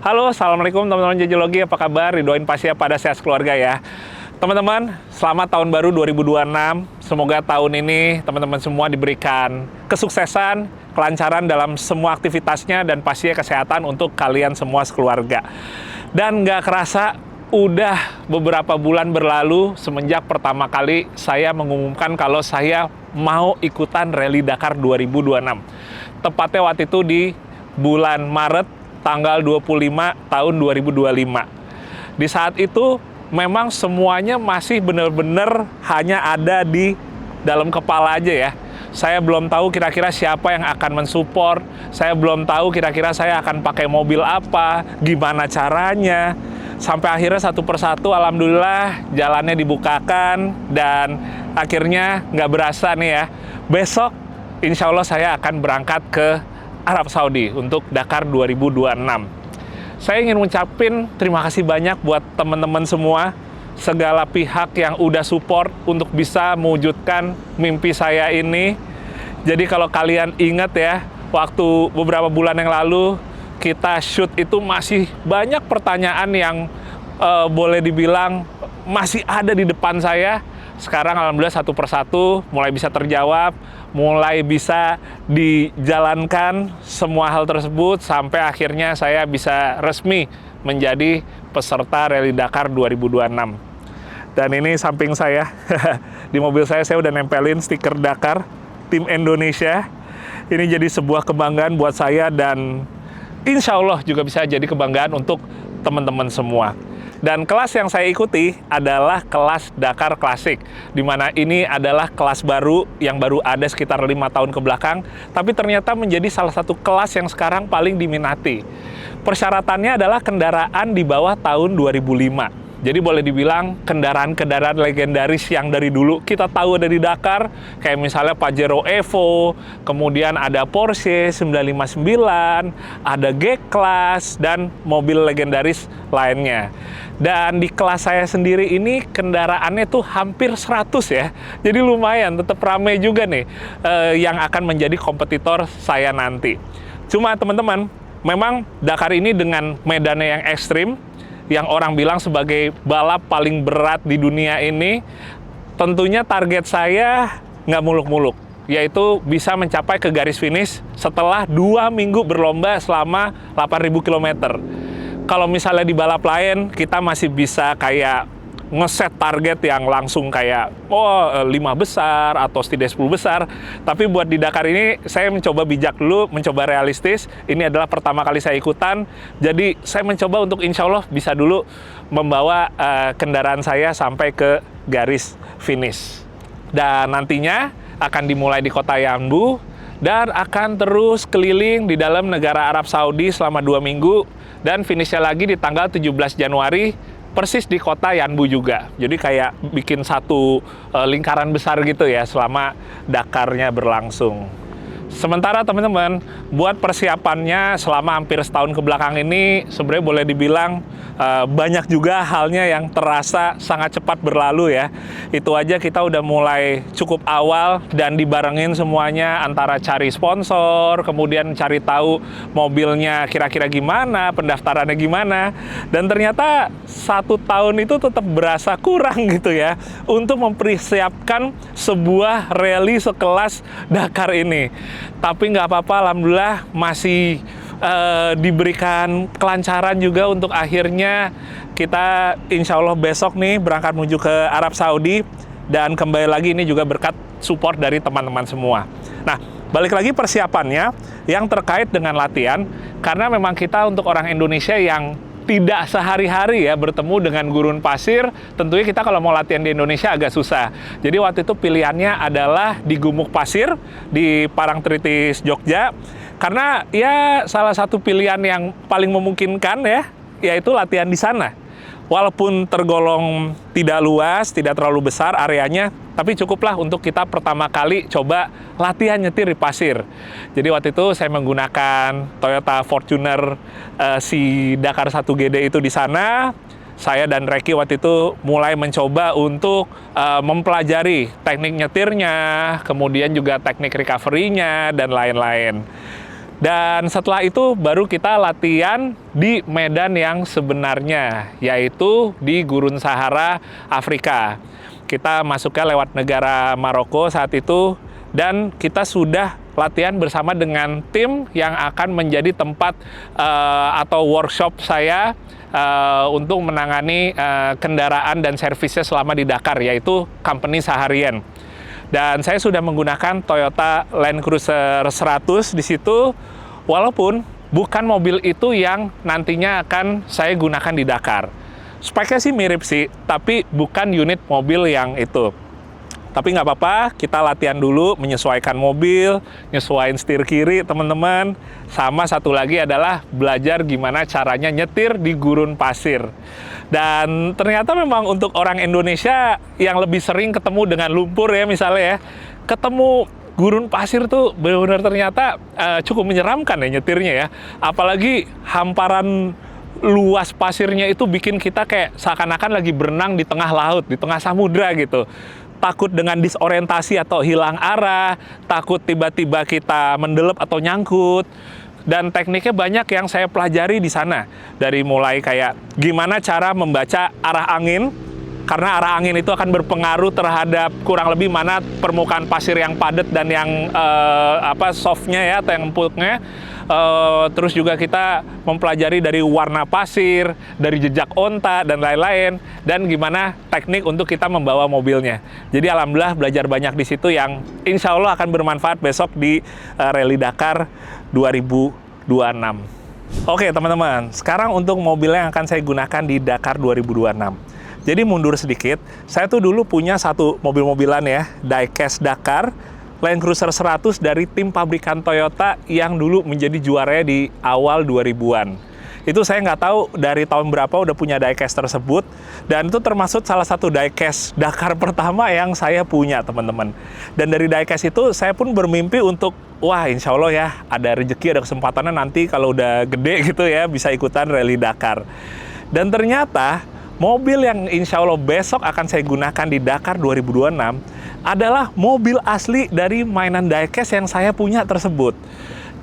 Halo, Assalamualaikum teman-teman Jajologi, apa kabar? Ridoin pasti ya pada sehat keluarga ya. Teman-teman, selamat tahun baru 2026. Semoga tahun ini teman-teman semua diberikan kesuksesan, kelancaran dalam semua aktivitasnya, dan pastinya kesehatan untuk kalian semua sekeluarga. Dan nggak kerasa, udah beberapa bulan berlalu semenjak pertama kali saya mengumumkan kalau saya mau ikutan Rally Dakar 2026. Tepatnya waktu itu di bulan Maret, tanggal 25 tahun 2025. Di saat itu memang semuanya masih benar-benar hanya ada di dalam kepala aja ya. Saya belum tahu kira-kira siapa yang akan mensupport, saya belum tahu kira-kira saya akan pakai mobil apa, gimana caranya. Sampai akhirnya satu persatu alhamdulillah jalannya dibukakan, dan akhirnya nggak berasa nih ya, besok insya Allah saya akan berangkat ke Arab Saudi untuk Dakar 2026. Saya ingin mengucapkan terima kasih banyak buat teman-teman semua, segala pihak yang udah support untuk bisa mewujudkan mimpi saya ini. Jadi kalau kalian ingat ya, waktu beberapa bulan yang lalu kita shoot itu masih banyak pertanyaan yang boleh dibilang masih ada di depan saya. Sekarang alhamdulillah satu persatu mulai bisa terjawab, mulai bisa dijalankan semua hal tersebut, sampai akhirnya saya bisa resmi menjadi peserta Rally Dakar 2026. Dan ini samping saya, di mobil saya udah nempelin stiker Dakar, tim Indonesia. Ini jadi sebuah kebanggaan buat saya, dan insya Allah juga bisa jadi kebanggaan untuk teman-teman semua. Dan kelas yang saya ikuti adalah kelas Dakar Classic, di mana ini adalah kelas baru yang baru ada sekitar 5 tahun ke belakang, tapi ternyata menjadi salah satu kelas yang sekarang paling diminati. Persyaratannya adalah kendaraan di bawah tahun 2005. Jadi boleh dibilang kendaraan-kendaraan legendaris yang dari dulu kita tahu ada di Dakar, kayak misalnya Pajero Evo, kemudian ada Porsche 959, ada G-Class, dan mobil legendaris lainnya. Dan di kelas saya sendiri ini kendaraannya tuh hampir 100 ya, jadi lumayan, tetap ramai juga nih yang akan menjadi kompetitor saya nanti. Cuma teman-teman, memang Dakar ini dengan medannya yang ekstrim, yang orang bilang sebagai balap paling berat di dunia ini, tentunya target saya nggak muluk-muluk, yaitu bisa mencapai ke garis finish setelah 2 minggu berlomba selama 8.000 km. Kalau misalnya di balap lain, kita masih bisa kayak ngeset target yang langsung kayak 5 besar atau setidaknya 10 besar. Tapi buat di Dakar ini saya mencoba bijak dulu, mencoba realistis. Ini adalah pertama kali saya ikutan, jadi saya mencoba untuk insya Allah bisa dulu membawa kendaraan saya sampai ke garis finish. Dan nantinya akan dimulai di kota Yanbu dan akan terus keliling di dalam negara Arab Saudi selama 2 minggu, dan finishnya lagi di tanggal 17 Januari persis di kota Yanbu juga. Jadi kayak bikin satu lingkaran besar gitu ya selama Dakarnya berlangsung. Sementara teman-teman, buat persiapannya selama hampir setahun ke belakang ini, sebenarnya boleh dibilang banyak juga halnya yang terasa sangat cepat berlalu ya. Itu aja kita udah mulai cukup awal, dan dibarengin semuanya antara cari sponsor, kemudian cari tahu mobilnya kira-kira gimana, pendaftarannya gimana, dan ternyata 1 tahun itu tetap berasa kurang gitu ya untuk mempersiapkan sebuah rally sekelas Dakar ini. Tapi nggak apa-apa, alhamdulillah masih diberikan kelancaran juga untuk akhirnya kita insya Allah besok nih berangkat menuju ke Arab Saudi, dan kembali lagi ini juga berkat support dari teman-teman semua. Nah, balik lagi persiapannya yang terkait dengan latihan, karena memang kita untuk orang Indonesia yang tidak sehari-hari ya bertemu dengan gurun pasir, tentunya kita kalau mau latihan di Indonesia agak susah. Jadi waktu itu pilihannya adalah di Gumuk Pasir, di Parangtritis, Jogja. Karena ya salah satu pilihan yang paling memungkinkan ya, yaitu latihan di sana. Walaupun tergolong tidak luas, tidak terlalu besar areanya, tapi cukuplah untuk kita pertama kali coba latihan nyetir di pasir. Jadi waktu itu saya menggunakan Toyota Fortuner si Dakar 1GD itu di sana. Saya dan Reki waktu itu mulai mencoba untuk mempelajari teknik nyetirnya, kemudian juga teknik recovery-nya, dan lain-lain. Dan setelah itu baru kita latihan di medan yang sebenarnya, yaitu di Gurun Sahara, Afrika. Kita masuknya lewat negara Maroko saat itu, dan kita sudah latihan bersama dengan tim yang akan menjadi tempat atau workshop saya untuk menangani kendaraan dan servisnya selama di Dakar, yaitu company Saharian. Dan saya sudah menggunakan Toyota Land Cruiser 100 di situ, walaupun bukan mobil itu yang nantinya akan saya gunakan di Dakar. Speknya sih mirip sih, tapi bukan unit mobil yang itu. Tapi nggak apa-apa, kita latihan dulu, menyesuaikan mobil, nyesuaiin setir kiri, teman-teman. Sama satu lagi adalah belajar gimana caranya nyetir di gurun pasir. Dan ternyata memang untuk orang Indonesia yang lebih sering ketemu dengan lumpur ya misalnya ya, ketemu gurun pasir tuh benar-benar ternyata cukup menyeramkan ya nyetirnya ya. Apalagi hamparan luas pasirnya itu bikin kita kayak seakan-akan lagi berenang di tengah laut, di tengah samudra gitu. Takut dengan disorientasi atau hilang arah, takut tiba-tiba kita mendelep atau nyangkut. Dan tekniknya banyak yang saya pelajari di sana. Dari mulai kayak gimana cara membaca arah angin, karena arah angin itu akan berpengaruh terhadap kurang lebih mana permukaan pasir yang padat dan yang softnya ya, atau yang empuknya. Terus juga kita mempelajari dari warna pasir, dari jejak onta, dan lain-lain, dan gimana teknik untuk kita membawa mobilnya. Jadi alhamdulillah belajar banyak di situ yang insya Allah akan bermanfaat besok di Rally Dakar 2026. Oke teman-teman, sekarang untuk mobil yang akan saya gunakan di Dakar 2026. Jadi mundur sedikit, saya tuh dulu punya satu mobil-mobilan ya, diecast Dakar, Land Cruiser 100 dari tim pabrikan Toyota yang dulu menjadi juaranya di awal 2000-an. Itu saya nggak tahu dari tahun berapa udah punya diecast tersebut, dan itu termasuk salah satu diecast Dakar pertama yang saya punya, teman-teman. Dan dari diecast itu saya pun bermimpi untuk, wah insya Allah ya, ada rezeki, ada kesempatannya nanti kalau udah gede gitu ya, bisa ikutan Rally Dakar. Dan ternyata, mobil yang insya Allah besok akan saya gunakan di Dakar 2026 adalah mobil asli dari mainan diecast yang saya punya tersebut.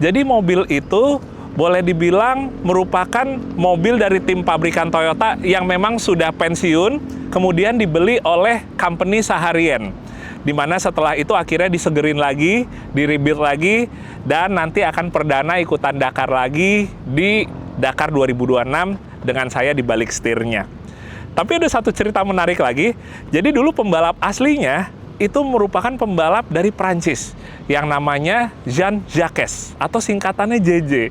Jadi mobil itu boleh dibilang merupakan mobil dari tim pabrikan Toyota yang memang sudah pensiun, kemudian dibeli oleh company Saharian. Dimana setelah itu akhirnya disegerin lagi, di-rebuild lagi, dan nanti akan perdana ikutan Dakar lagi di Dakar 2026 dengan saya di balik setirnya. Tapi ada satu cerita menarik lagi. Jadi dulu pembalap aslinya itu merupakan pembalap dari Prancis yang namanya Jean-Jacques atau singkatannya JJ.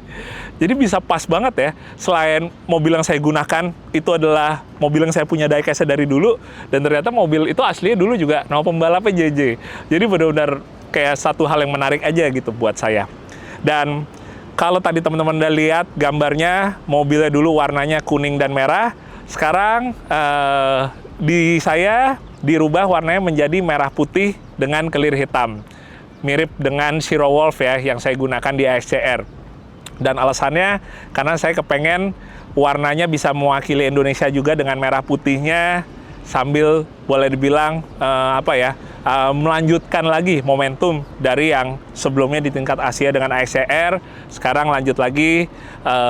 Jadi bisa pas banget ya, selain mobil yang saya gunakan itu adalah mobil yang saya punya diecast dari dulu, dan ternyata mobil itu aslinya dulu juga nama pembalapnya JJ. Jadi benar-benar kayak satu hal yang menarik aja gitu buat saya. Dan kalau tadi teman-teman udah lihat gambarnya, mobilnya dulu warnanya kuning dan merah. Sekarang di saya dirubah warnanya menjadi merah putih dengan kelir hitam. Mirip dengan Zero Wolf ya, yang saya gunakan di AXCR. Dan alasannya karena saya kepengen warnanya bisa mewakili Indonesia juga dengan merah putihnya, sambil boleh dibilang melanjutkan lagi momentum dari yang sebelumnya di tingkat Asia dengan AXCR. Sekarang lanjut lagi,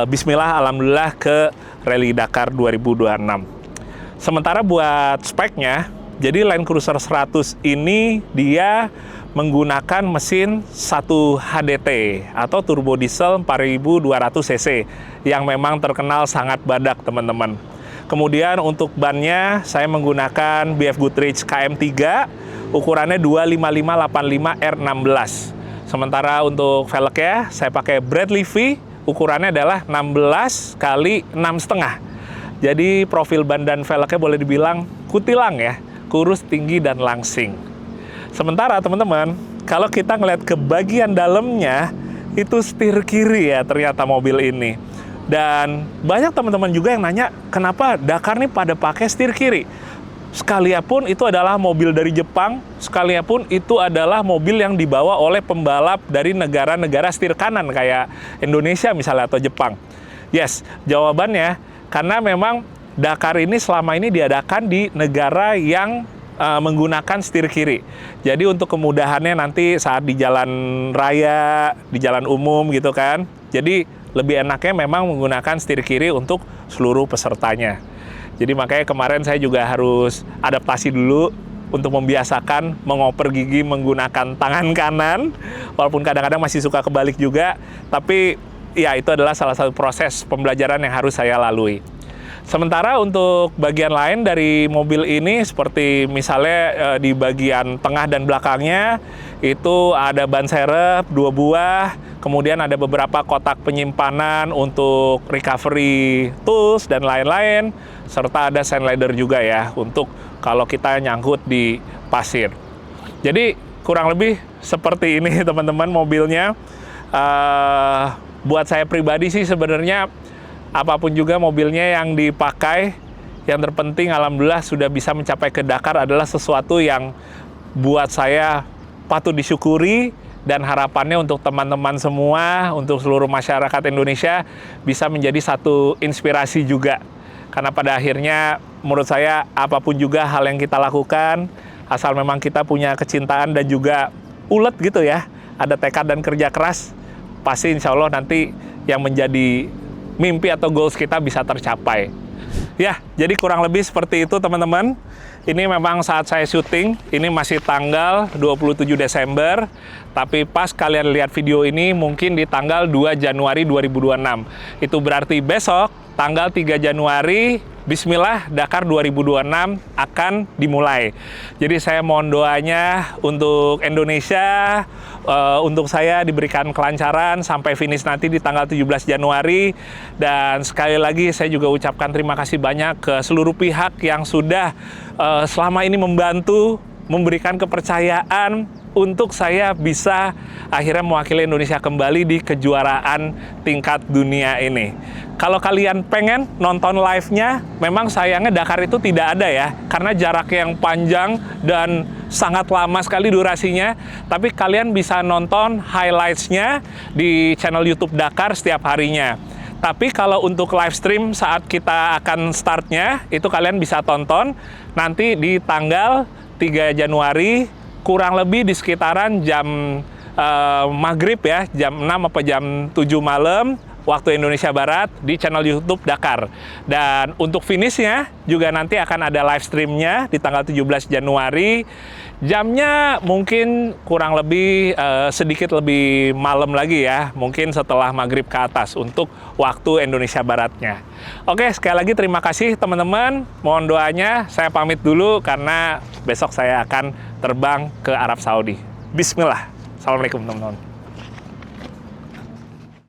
bismillah, alhamdulillah ke Rally Dakar 2026. Sementara buat speknya, jadi Land Cruiser 100 ini dia menggunakan mesin 1 HDT atau turbo diesel 4200 cc yang memang terkenal sangat badak, teman-teman. Kemudian untuk bannya saya menggunakan BF Goodrich KM3, ukurannya 255/85 R16. Sementara untuk velgnya saya pakai Bradley V, ukurannya adalah 16 kali 6,5. Jadi profil ban dan velgnya boleh dibilang kutilang ya, kurus, tinggi, dan langsing. Sementara teman-teman, kalau kita ngeliat ke bagian dalamnya, itu setir kiri ya ternyata mobil ini. Dan banyak teman-teman juga yang nanya, kenapa Dakar nih pada pakai setir kiri? Sekaliapun itu adalah mobil dari Jepang, sekaliapun itu adalah mobil yang dibawa oleh pembalap dari negara-negara setir kanan kayak Indonesia misalnya atau Jepang. Yes, jawabannya karena memang Dakar ini selama ini diadakan di negara yang menggunakan setir kiri. Jadi untuk kemudahannya nanti saat di jalan raya, di jalan umum gitu kan. Jadi lebih enaknya memang menggunakan setir kiri untuk seluruh pesertanya. Jadi makanya kemarin saya juga harus adaptasi dulu untuk membiasakan mengoper gigi menggunakan tangan kanan, walaupun kadang-kadang masih suka kebalik juga, tapi ya itu adalah salah satu proses pembelajaran yang harus saya lalui. Sementara untuk bagian lain dari mobil ini, seperti misalnya di bagian tengah dan belakangnya, itu ada ban serep 2 buah, kemudian ada beberapa kotak penyimpanan untuk recovery tools dan lain-lain, serta ada sand ladder juga ya, untuk kalau kita nyangkut di pasir. Jadi kurang lebih seperti ini teman-teman mobilnya. Buat saya pribadi sih sebenarnya apapun juga mobilnya yang dipakai, yang terpenting alhamdulillah sudah bisa mencapai ke Dakar adalah sesuatu yang buat saya patut disyukuri, dan harapannya untuk teman-teman semua, untuk seluruh masyarakat Indonesia bisa menjadi satu inspirasi juga. Karena pada akhirnya menurut saya apapun juga hal yang kita lakukan, asal memang kita punya kecintaan dan juga ulet gitu ya, ada tekad dan kerja keras, pasti insya Allah nanti yang menjadi mimpi atau goals kita bisa tercapai. Ya, jadi kurang lebih seperti itu teman-teman. Ini memang saat saya syuting, ini masih tanggal 27 Desember, tapi pas kalian lihat video ini mungkin di tanggal 2 Januari 2026. Itu berarti besok, tanggal 3 Januari, bismillah, Dakar 2026 akan dimulai. Jadi saya mohon doanya untuk Indonesia, untuk saya diberikan kelancaran sampai finish nanti di tanggal 17 Januari. Dan sekali lagi saya juga ucapkan terima kasih banyak ke seluruh pihak yang sudah selama ini membantu, memberikan kepercayaan untuk saya bisa akhirnya mewakili Indonesia kembali di kejuaraan tingkat dunia ini. Kalau kalian pengen nonton live-nya, memang sayangnya Dakar itu tidak ada ya, karena jarak yang panjang dan sangat lama sekali durasinya. Tapi kalian bisa nonton highlights-nya di channel YouTube Dakar setiap harinya. Tapi kalau untuk live stream saat kita akan startnya, itu kalian bisa tonton nanti di tanggal 3 Januari, kurang lebih di sekitaran jam maghrib ya, jam 6 apa jam 7 malam, waktu Indonesia Barat, di channel YouTube Dakar. Dan untuk finishnya juga nanti akan ada live streamnya di tanggal 17 Januari. Jamnya mungkin kurang lebih sedikit lebih malam lagi ya, mungkin setelah maghrib ke atas untuk waktu Indonesia Baratnya. Oke, sekali lagi terima kasih teman-teman, mohon doanya. Saya pamit dulu karena besok saya akan terbang ke Arab Saudi. Bismillah. Assalamualaikum teman-teman.